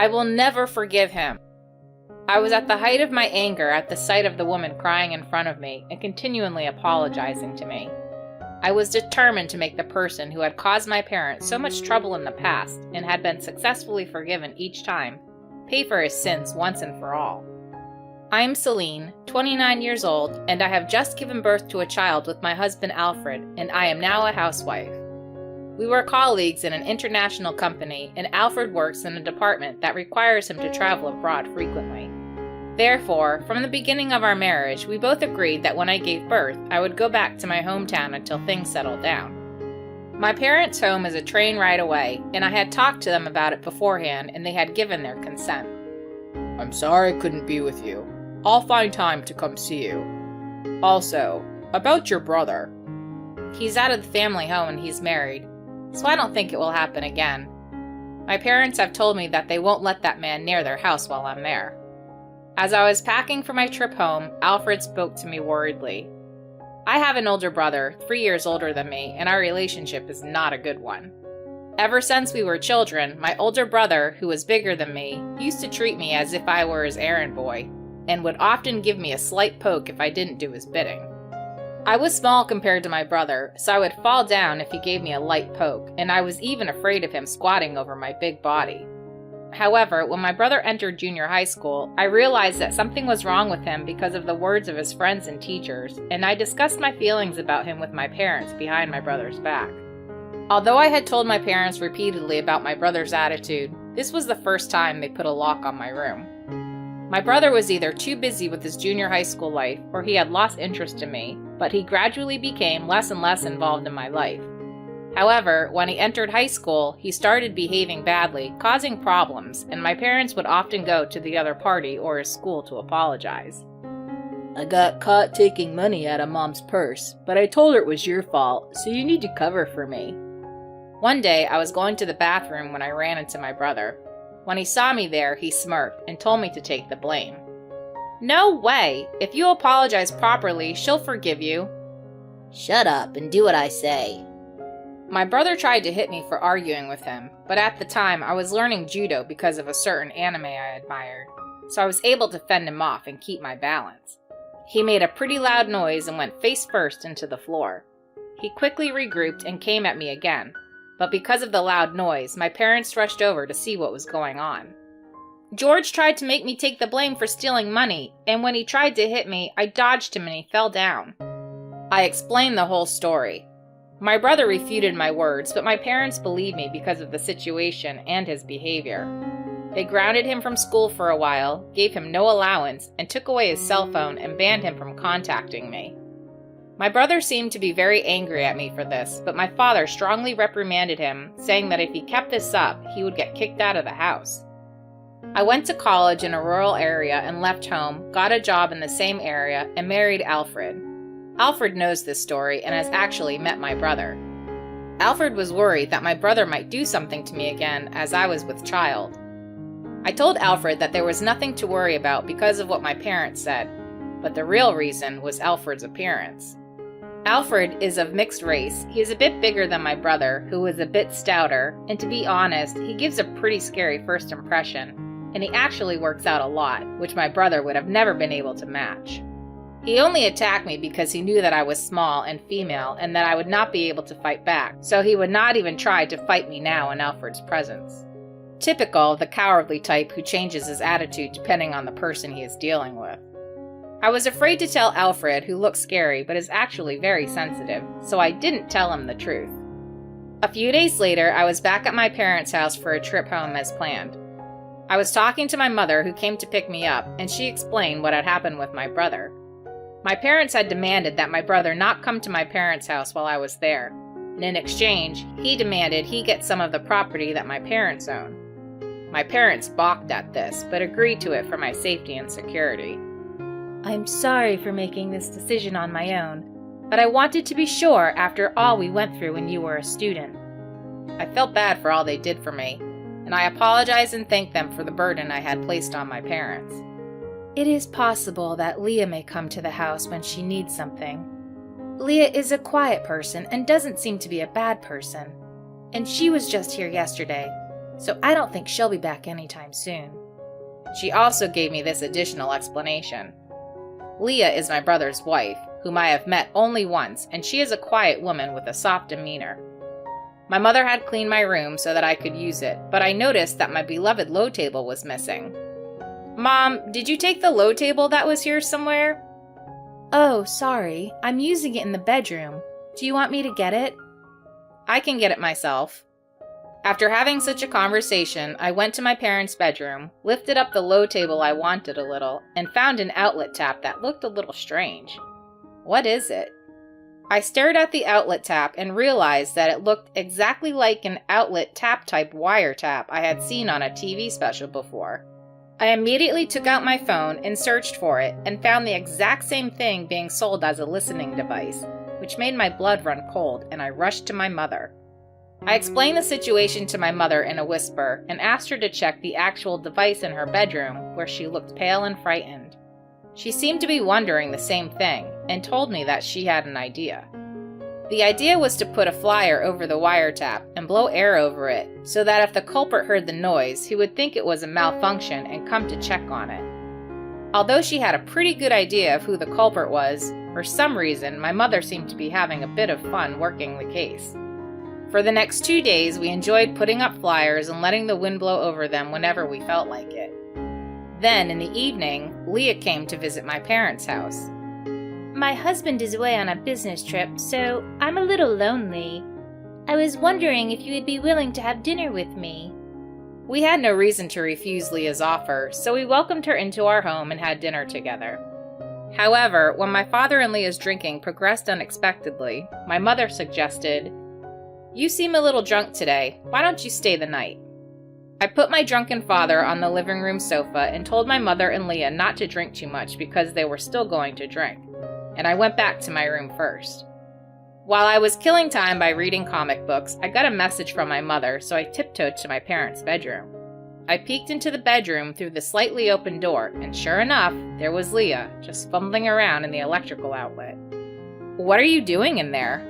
I will never forgive him. I was at the height of my anger at the sight of the woman crying in front of me and continually apologizing to me. I was determined to make the person who had caused my parents so much trouble in the past and had been successfully forgiven each time pay for his sins once and for all. I am Celine, 29 years old, and I have just given birth to a child with my husband Alfred, and I am now a housewife. We were colleagues in an international company, and Alfred works in a department that requires him to travel abroad frequently. Therefore, from the beginning of our marriage, we both agreed that when I gave birth, I would go back to my hometown until things settled down. My parents' home is a train ride away, and I had talked to them about it beforehand, and they had given their consent. I'm sorry I couldn't be with you. I'll find time to come see you. Also, about your brother. He's out of the family home and he's married, so I don't think it will happen again. My parents have told me that they won't let that man near their house while I'm there. As I was packing for my trip home, Alfred spoke to me worriedly. I have an older brother, 3 years older than me, and our relationship is not a good one. Ever since we were children, my older brother, who was bigger than me, used to treat me as if I were his errand boy, and would often give me a slight poke if I didn't do his bidding. I was small compared to my brother, so I would fall down if he gave me a light poke, and I was even afraid of him squatting over my big body. However, when my brother entered junior high school, I realized that something was wrong with him because of the words of his friends and teachers, and I discussed my feelings about him with my parents behind my brother's back. Although I had told my parents repeatedly about my brother's attitude, this was the first time they put a lock on my room. My brother was either too busy with his junior high school life or he had lost interest in me, but he gradually became less and less involved in my life. However, when he entered high school, he started behaving badly, causing problems, and my parents would often go to the other party or his school to apologize. I got caught taking money out of Mom's purse, but I told her it was your fault, so you need to cover for me. One day, I was going to the bathroom when I ran into my brother. When he saw me there, he smirked and told me to take the blame. No way! If you apologize properly, she'll forgive you. Shut up and do what I say. My brother tried to hit me for arguing with him, but at the time I was learning judo because of a certain anime I admired, so I was able to fend him off and keep my balance. He made a pretty loud noise and went face first into the floor. He quickly regrouped and came at me again, but because of the loud noise, my parents rushed over to see what was going on. George tried to make me take the blame for stealing money, and when he tried to hit me, I dodged him and he fell down. I explained the whole story. My brother refuted my words, but my parents believed me because of the situation and his behavior. They grounded him from school for a while, gave him no allowance, and took away his cell phone and banned him from contacting me. My brother seemed to be very angry at me for this, but my father strongly reprimanded him, saying that if he kept this up, he would get kicked out of the house. I went to college in a rural area and left home, got a job in the same area, and married Alfred. Alfred knows this story and has actually met my brother. Alfred was worried that my brother might do something to me again as I was with child. I told Alfred that there was nothing to worry about because of what my parents said, but the real reason was Alfred's appearance. Alfred is of mixed race. He is a bit bigger than my brother, who is a bit stouter, and to be honest, he gives a pretty scary first impression, and he actually works out a lot, which my brother would have never been able to match. He only attacked me because he knew that I was small and female and that I would not be able to fight back, so he would not even try to fight me now in Alfred's presence. Typical of the cowardly type who changes his attitude depending on the person he is dealing with. I was afraid to tell Alfred, who looks scary but is actually very sensitive, so I didn't tell him the truth. A few days later, I was back at my parents' house for a trip home as planned. I was talking to my mother, who came to pick me up, and she explained what had happened with my brother. My parents had demanded that my brother not come to my parents' house while I was there, and in exchange, he demanded he get some of the property that my parents own. My parents balked at this, but agreed to it for my safety and security. I'm sorry for making this decision on my own, but I wanted to be sure after all we went through when you were a student. I felt bad for all they did for me, and I apologized and thanked them for the burden I had placed on my parents. It is possible that Leah may come to the house when she needs something. Leah is a quiet person and doesn't seem to be a bad person, and she was just here yesterday, so I don't think she'll be back anytime soon. She also gave me this additional explanation. Leah is my brother's wife, whom I have met only once, and she is a quiet woman with a soft demeanor. My mother had cleaned my room so that I could use it, but I noticed that my beloved low table was missing. Mom, did you take the low table that was here somewhere? Oh, sorry. I'm using it in the bedroom. Do you want me to get it? I can get it myself. After having such a conversation, I went to my parents' bedroom, lifted up the low table I wanted a little, and found an outlet tap that looked a little strange. What is it? I stared at the outlet tap and realized that it looked exactly like an outlet tap type wiretap I had seen on a TV special before. I immediately took out my phone and searched for it and found the exact same thing being sold as a listening device, which made my blood run cold, and I rushed to my mother. I explained the situation to my mother in a whisper and asked her to check the actual device in her bedroom, where she looked pale and frightened. She seemed to be wondering the same thing and told me that she had an idea. The idea was to put a flyer over the wiretap and blow air over it so that if the culprit heard the noise, he would think it was a malfunction and come to check on it. Although she had a pretty good idea of who the culprit was, for some reason my mother seemed to be having a bit of fun working the case. For the next 2 days, we enjoyed putting up flyers and letting the wind blow over them whenever we felt like it. Then, in the evening, Leah came to visit my parents' house. My husband is away on a business trip, so I'm a little lonely. I was wondering if you would be willing to have dinner with me. We had no reason to refuse Leah's offer, so we welcomed her into our home and had dinner together. However, when my father and Leah's drinking progressed unexpectedly, my mother suggested, "You seem a little drunk today. Why don't you stay the night?" I put my drunken father on the living room sofa and told my mother and Leah not to drink too much because they were still going to drink, and I went back to my room first. While I was killing time by reading comic books, I got a message from my mother, so I tiptoed to my parents' bedroom. I peeked into the bedroom through the slightly open door, and sure enough, there was Leah, just fumbling around in the electrical outlet. "What are you doing in there?"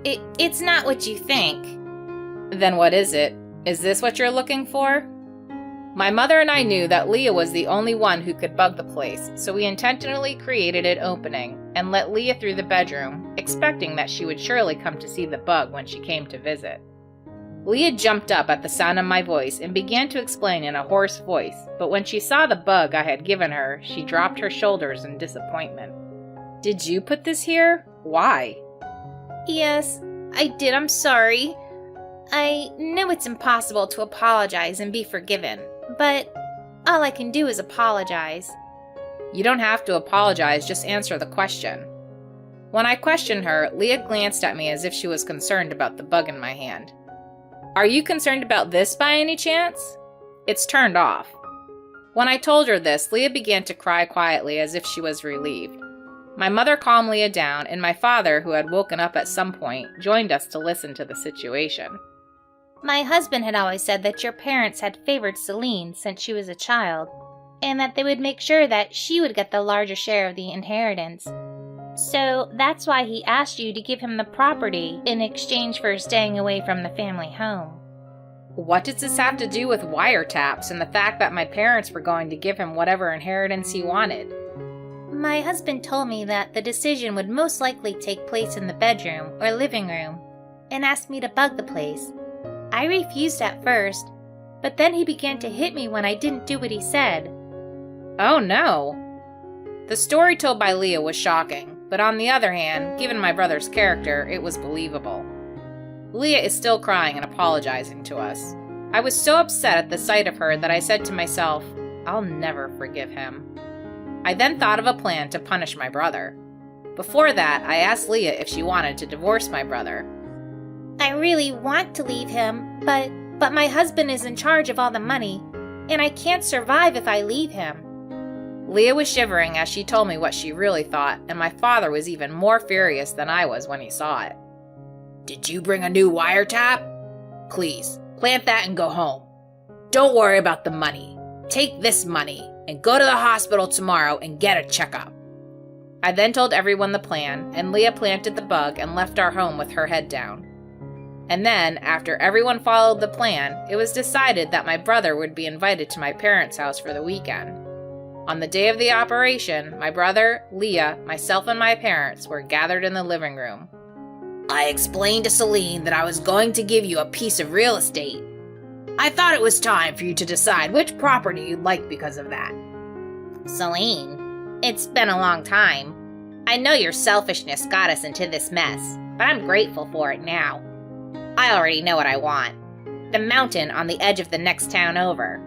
It's not what you think." "Then what is it? Is this what you're looking for?" My mother and I knew that Leah was the only one who could bug the place, so we intentionally created an opening and let Leah through the bedroom, expecting that she would surely come to see the bug when she came to visit. Leah jumped up at the sound of my voice and began to explain in a hoarse voice, but when she saw the bug I had given her, she dropped her shoulders in disappointment. "Did you put this here? Why?" "Yes, I did. I'm sorry. I know it's impossible to apologize and be forgiven, but all I can do is apologize." "You don't have to apologize, just answer the question." When I questioned her, Leah glanced at me as if she was concerned about the bug in my hand. "Are you concerned about this by any chance? It's turned off." When I told her this, Leah began to cry quietly as if she was relieved. My mother calmed Leah down, and my father, who had woken up at some point, joined us to listen to the situation. "My husband had always said that your parents had favored Celine since she was a child, and that they would make sure that she would get the larger share of the inheritance. So that's why he asked you to give him the property in exchange for staying away from the family home." "What does this have to do with wiretaps and the fact that my parents were going to give him whatever inheritance he wanted?" "My husband told me that the decision would most likely take place in the bedroom or living room, and asked me to bug the place. I refused at first, but then he began to hit me when I didn't do what he said." "Oh no!" The story told by Leah was shocking, but on the other hand, given my brother's character, it was believable. Leah is still crying and apologizing to us. I was so upset at the sight of her that I said to myself, I'll never forgive him. I then thought of a plan to punish my brother. Before that, I asked Leah if she wanted to divorce my brother. "I really want to leave him, but my husband is in charge of all the money, and I can't survive if I leave him." Leah was shivering as she told me what she really thought, and my father was even more furious than I was when he saw it. "Did you bring a new wiretap? Please, plant that and go home. Don't worry about the money. Take this money and go to the hospital tomorrow and get a checkup." I then told everyone the plan, and Leah planted the bug and left our home with her head down. And then, after everyone followed the plan, it was decided that my brother would be invited to my parents' house for the weekend. On the day of the operation, my brother, Leah, myself, and my parents were gathered in the living room. I explained to Celine that I was going to give you a piece of real estate. I thought it was time for you to decide which property you'd like because of that. Celine, it's been a long time. I know your selfishness got us into this mess, but I'm grateful for it now. I already know what I want. The mountain on the edge of the next town over.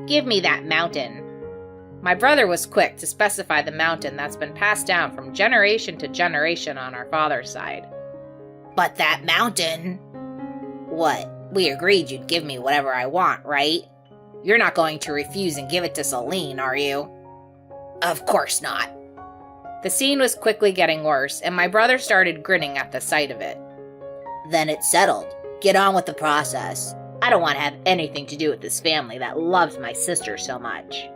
Give me that mountain. My brother was quick to specify the mountain that's been passed down from generation to generation on our father's side. But that mountain... What? We agreed you'd give me whatever I want, right? You're not going to refuse and give it to Celine, are you? Of course not. The scene was quickly getting worse, and my brother started grinning at the sight of it. Then it's settled. Get on with the process. I don't want to have anything to do with this family that loves my sister so much.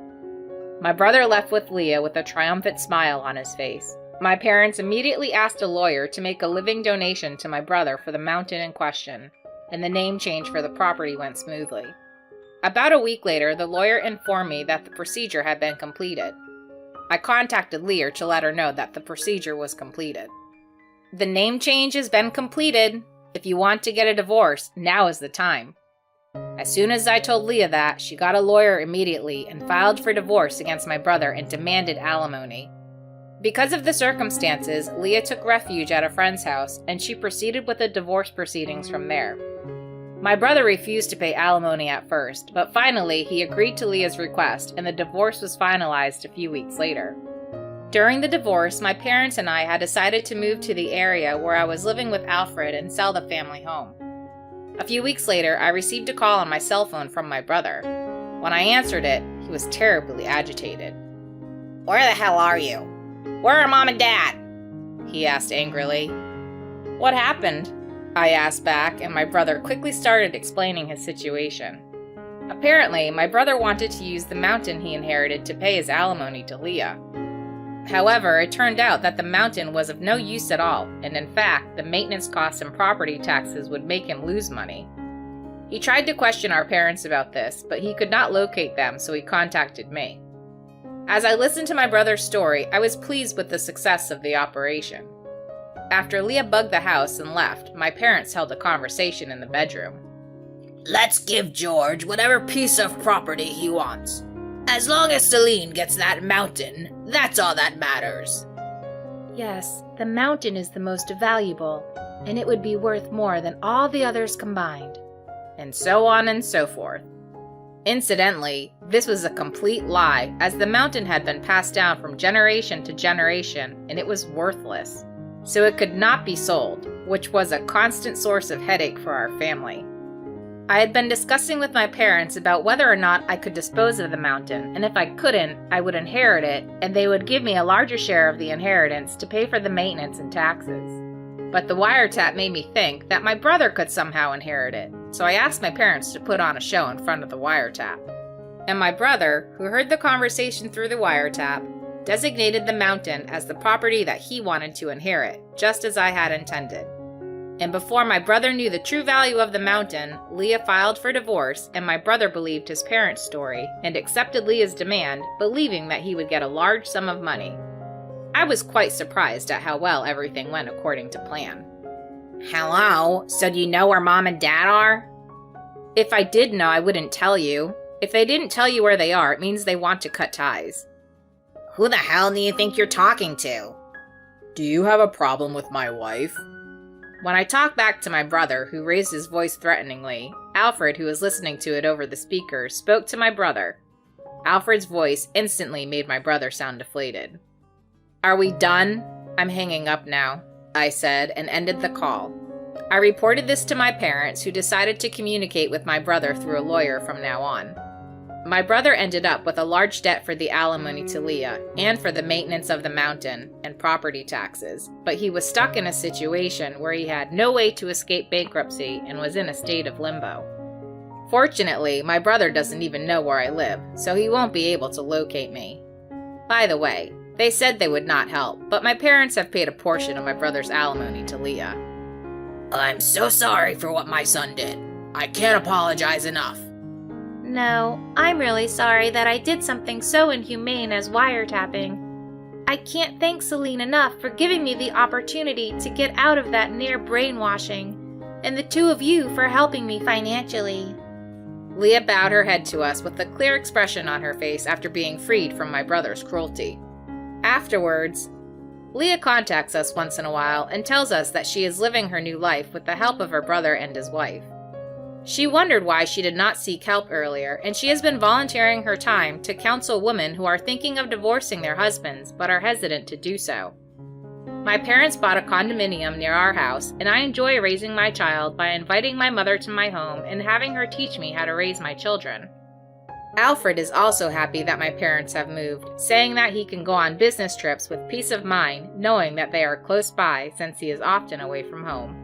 My brother left with Leah with a triumphant smile on his face. My parents immediately asked a lawyer to make a living donation to my brother for the mountain in question, and the name change for the property went smoothly. About a week later, the lawyer informed me that the procedure had been completed. I contacted Leah to let her know that the procedure was completed. The name change has been completed. If you want to get a divorce, now is the time. As soon as I told Leah that, she got a lawyer immediately and filed for divorce against my brother and demanded alimony. Because of the circumstances, Leah took refuge at a friend's house, and she proceeded with the divorce proceedings from there. My brother refused to pay alimony at first, but finally he agreed to Leah's request, and the divorce was finalized a few weeks later. During the divorce, my parents and I had decided to move to the area where I was living with Alfred and sell the family home. A few weeks later, I received a call on my cell phone from my brother. When I answered it, he was terribly agitated. Where the hell are you? Where are Mom and Dad? He asked angrily. What happened? I asked back, and my brother quickly started explaining his situation. Apparently, my brother wanted to use the mountain he inherited to pay his alimony to Leah. However, it turned out that the mountain was of no use at all, and in fact, the maintenance costs and property taxes would make him lose money. He tried to question our parents about this, but he could not locate them, so he contacted me. As I listened to my brother's story, I was pleased with the success of the operation. After Leah bugged the house and left, my parents held a conversation in the bedroom. Let's give George whatever piece of property he wants. As long as Celine gets that mountain, that's all that matters. Yes, the mountain is the most valuable, and it would be worth more than all the others combined. And so on and so forth. Incidentally, this was a complete lie, as the mountain had been passed down from generation to generation, and it was worthless. So it could not be sold, which was a constant source of headache for our family. I had been discussing with my parents about whether or not I could dispose of the mountain, and if I couldn't, I would inherit it, and they would give me a larger share of the inheritance to pay for the maintenance and taxes. But the wiretap made me think that my brother could somehow inherit it, so I asked my parents to put on a show in front of the wiretap. And my brother, who heard the conversation through the wiretap, designated the mountain as the property that he wanted to inherit, just as I had intended. And before my brother knew the true value of the mountain, Leah filed for divorce, and my brother believed his parents' story and accepted Leah's demand, believing that he would get a large sum of money. I was quite surprised at how well everything went according to plan. Hello? So do you know where Mom and Dad are? If I did know, I wouldn't tell you. If they didn't tell you where they are, it means they want to cut ties. Who the hell do you think you're talking to? Do you have a problem with my wife? When I talked back to my brother, who raised his voice threateningly, Alfred, who was listening to it over the speaker, spoke to my brother. Alfred's voice instantly made my brother sound deflated. Are we done? I'm hanging up now, I said, and ended the call. I reported this to my parents, who decided to communicate with my brother through a lawyer from now on. My brother ended up with a large debt for the alimony to Leah, and for the maintenance of the mountain, and property taxes, but he was stuck in a situation where he had no way to escape bankruptcy and was in a state of limbo. Fortunately, my brother doesn't even know where I live, so he won't be able to locate me. By the way, they said they would not help, but my parents have paid a portion of my brother's alimony to Leah. I'm so sorry for what my son did. I can't apologize enough. No, I'm really sorry that I did something so inhumane as wiretapping. I can't thank Celine enough for giving me the opportunity to get out of that near brainwashing, and the two of you for helping me financially. Leah bowed her head to us with a clear expression on her face after being freed from my brother's cruelty. Afterwards, Leah contacts us once in a while and tells us that she is living her new life with the help of her brother and his wife. She wondered why she did not seek help earlier, and she has been volunteering her time to counsel women who are thinking of divorcing their husbands but are hesitant to do so. My parents bought a condominium near our house, and I enjoy raising my child by inviting my mother to my home and having her teach me how to raise my children. Alfred is also happy that my parents have moved, saying that he can go on business trips with peace of mind, knowing that they are close by since he is often away from home.